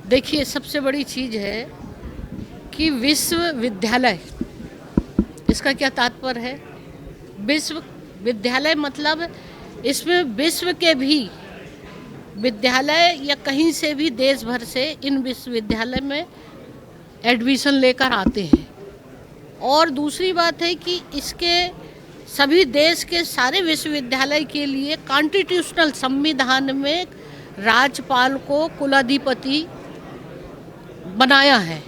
देखिए, सबसे बड़ी चीज़ है कि इसका क्या तात्पर्य है। विश्वविद्यालय मतलब इसमें विश्व के भी विद्यालय या कहीं से भी देश भर से इन विश्वविद्यालय में एडमिशन लेकर आते हैं। और दूसरी बात है कि इसके सभी देश के सारे विश्वविद्यालय के लिए कॉन्स्टिट्यूशनल संविधान में राज्यपाल को कुलाधिपति बनाया है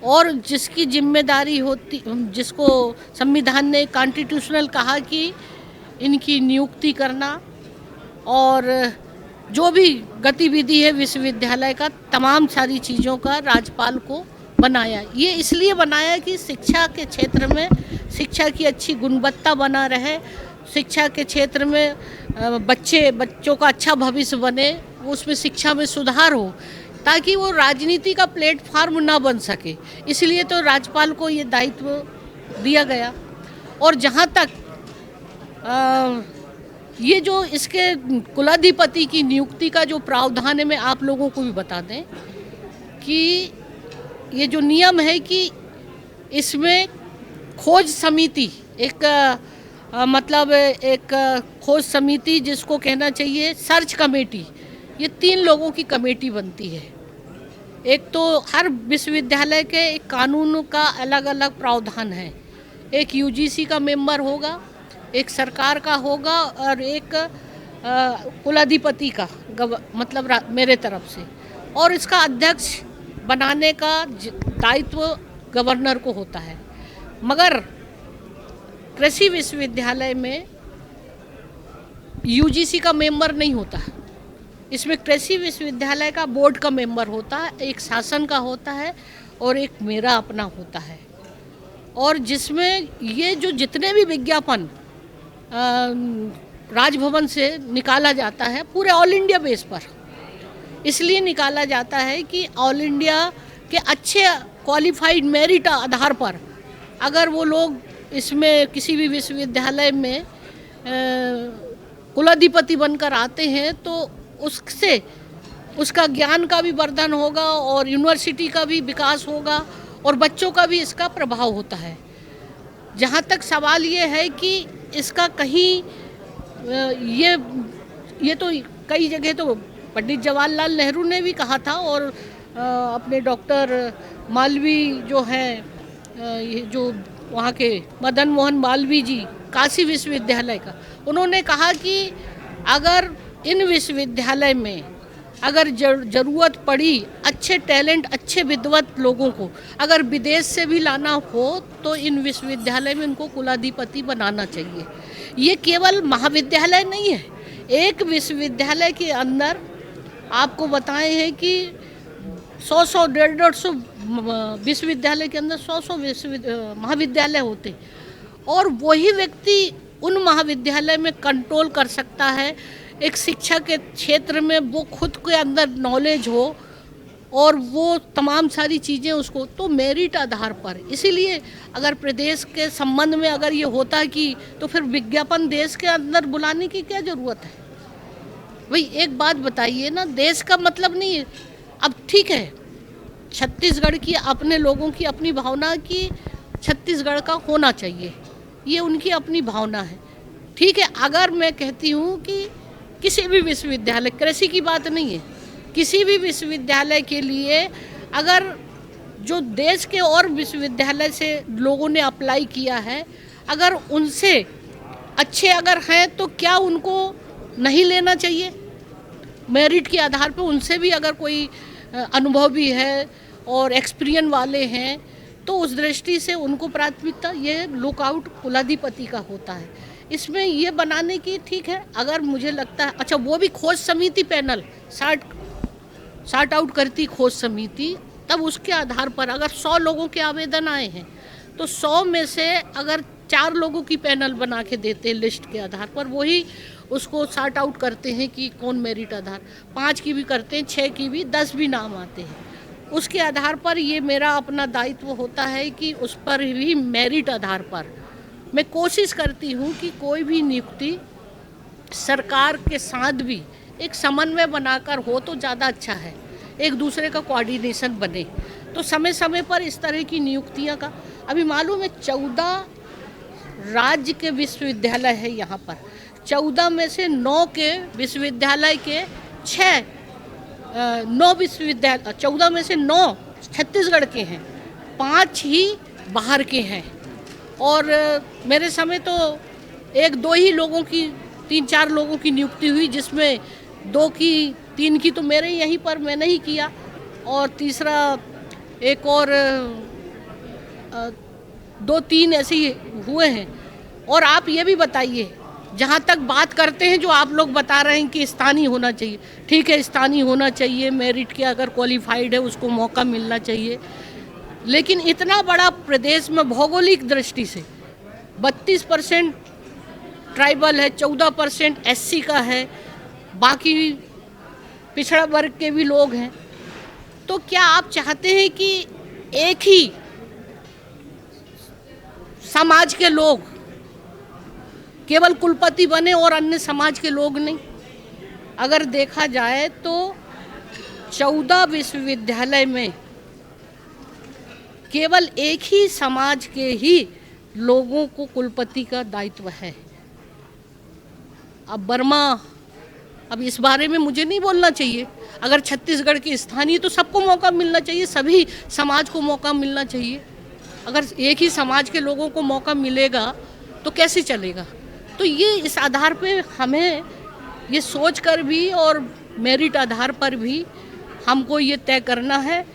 और जिसकी जिम्मेदारी होती, जिसको संविधान ने कॉन्स्टिट्यूशनल कहा कि इनकी नियुक्ति करना और जो भी गतिविधि है विश्वविद्यालय का तमाम सारी चीज़ों का राज्यपाल को बनाया। ये इसलिए बनाया कि शिक्षा के क्षेत्र में शिक्षा की अच्छी गुणवत्ता बना रहे, शिक्षा के क्षेत्र में बच्चों का अच्छा भविष्य बने, उसमें शिक्षा में सुधार हो, ताकि वो राजनीति का प्लेटफॉर्म ना बन सके। इसलिए तो राज्यपाल को ये दायित्व दिया गया। और जहाँ तक ये जो इसके कुलाधिपति की नियुक्ति का जो प्रावधान है, मैं आप लोगों को भी बता दें कि ये जो नियम है कि इसमें खोज समिति एक खोज समिति जिसको कहना चाहिए सर्च कमेटी, ये 3 लोगों की कमेटी बनती है। एक तो हर विश्वविद्यालय के एक कानून का अलग अलग प्रावधान है। एक यूजीसी का मेंबर होगा, एक सरकार का होगा और एक कुलाधिपति का मेरे तरफ से, और इसका अध्यक्ष बनाने का दायित्व गवर्नर को होता है। मगर कृषि विश्वविद्यालय में यूजीसी का मेंबर नहीं होता। इसमें कृषि विश्वविद्यालय का बोर्ड का मेंबर होता है, एक शासन का होता है और एक मेरा अपना होता है। और जिसमें ये जो जितने भी विज्ञापन राजभवन से निकाला जाता है पूरे ऑल इंडिया बेस पर, इसलिए निकाला जाता है कि ऑल इंडिया के अच्छे क्वालिफाइड मेरिट आधार पर अगर वो लोग इसमें किसी भी विश्वविद्यालय में कुलाधिपति बनकर आते हैं तो उससे उसका ज्ञान का भी वर्धन होगा और यूनिवर्सिटी का भी विकास होगा और बच्चों का भी इसका प्रभाव होता है। जहाँ तक सवाल ये है कि इसका कहीं ये तो कई जगह तो पंडित जवाहरलाल नेहरू ने भी कहा था और अपने डॉक्टर मालवीय जो हैं, ये जो वहाँ के मदन मोहन मालवीय जी काशी विश्वविद्यालय का, उन्होंने कहा कि अगर इन विश्वविद्यालय में अगर ज़रूरत पड़ी अच्छे टैलेंट, अच्छे विद्वत लोगों को अगर विदेश से भी लाना हो तो इन विश्वविद्यालय में उनको कुलाधिपति बनाना चाहिए। ये केवल महाविद्यालय नहीं है, एक विश्वविद्यालय के अंदर आपको बताए हैं कि 100 150 विश्वविद्यालय के अंदर 100 महाविद्यालय होते और वही व्यक्ति उन महाविद्यालय में कंट्रोल कर सकता है। एक शिक्षा के क्षेत्र में वो खुद के अंदर नॉलेज हो और वो तमाम सारी चीज़ें उसको तो मेरिट आधार पर। इसीलिए अगर प्रदेश के संबंध में अगर ये होता कि तो फिर विज्ञापन देश के अंदर बुलाने की क्या ज़रूरत है। भाई एक बात बताइए ना, देश का मतलब नहीं है। अब ठीक है, छत्तीसगढ़ की अपने लोगों की अपनी भावना कि छत्तीसगढ़ का होना चाहिए, ये उनकी अपनी भावना है। ठीक है, अगर मैं कहती हूँ कि किसी भी विश्वविद्यालय, कृषि की बात नहीं है, किसी भी विश्वविद्यालय के लिए अगर जो देश के और विश्वविद्यालय से लोगों ने अप्लाई किया है, अगर उनसे अच्छे अगर हैं तो क्या उनको नहीं लेना चाहिए मेरिट के आधार पर? उनसे भी अगर कोई अनुभव भी है और एक्सपीरियंस वाले हैं तो उस दृष्टि से उनको प्राथमिकता ये लुकआउट कुलाधिपति का होता है। इसमें ये बनाने की ठीक है, अगर मुझे लगता है अच्छा वो भी खोज समिति पैनल सार्ट आउट करती खोज समिति, तब उसके आधार पर अगर 100 लोगों के आवेदन आए हैं तो 100 में से अगर 4 लोगों की पैनल बना के देते हैं लिस्ट के आधार पर, वही उसको सार्ट आउट करते हैं कि कौन मेरिट आधार, 5 की भी करते हैं, 6 की भी, 10 भी नाम आते हैं। उसके आधार पर ये मेरा अपना दायित्व होता है कि उस पर भी मेरिट आधार पर मैं कोशिश करती हूँ कि कोई भी नियुक्ति सरकार के साथ भी एक समन्वय बनाकर हो तो ज़्यादा अच्छा है। एक दूसरे का कोऑर्डिनेशन बने। तो समय समय पर इस तरह की नियुक्तियां का अभी मालूम है 14 राज्य के विश्वविद्यालय है यहाँ पर। 14 में से 9 के विश्वविद्यालय के 9 विश्वविद्यालय 14 में से 9 छत्तीसगढ़ के हैं, 5 ही बाहर के हैं। और मेरे समय तो 1-2 ही लोगों की 3-4 लोगों की नियुक्ति हुई, जिसमें 3 की तो मेरे यहीं पर मैंने ही किया, और तीसरा एक और 2-3 ऐसे ही हुए हैं। और आप ये भी बताइए, जहाँ तक बात करते हैं जो आप लोग बता रहे हैं कि स्थानीय होना चाहिए, ठीक है स्थानीय होना चाहिए, मेरिट के अगर क्वालिफाइड है उसको मौका मिलना चाहिए, लेकिन इतना बड़ा प्रदेश में भौगोलिक दृष्टि से 32% ट्राइबल है, 14% एससी का है, बाकी पिछड़ा वर्ग के भी लोग हैं। तो क्या आप चाहते हैं कि एक ही समाज के लोग केवल कुलपति बने और अन्य समाज के लोग नहीं? अगर देखा जाए तो 14 विश्वविद्यालय में केवल एक ही समाज के ही लोगों को कुलपति का दायित्व है। अब इस बारे में मुझे नहीं बोलना चाहिए। अगर छत्तीसगढ़ के स्थानीय तो सबको मौका मिलना चाहिए, सभी समाज को मौका मिलना चाहिए। अगर एक ही समाज के लोगों को मौका मिलेगा तो कैसे चलेगा? तो ये इस आधार पे हमें ये सोच कर भी और मेरिट आधार पर भी हमको ये तय करना है।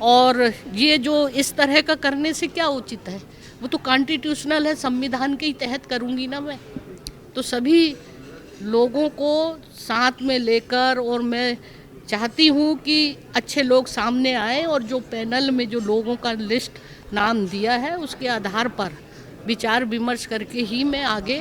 और ये जो इस तरह का करने से क्या उचित है, वो तो कॉन्स्टिट्यूशनल है, संविधान के ही तहत करूँगी ना मैं। तो सभी लोगों को साथ में लेकर, और मैं चाहती हूँ कि अच्छे लोग सामने आए, और जो पैनल में जो लोगों का लिस्ट नाम दिया है उसके आधार पर विचार विमर्श करके ही मैं आगे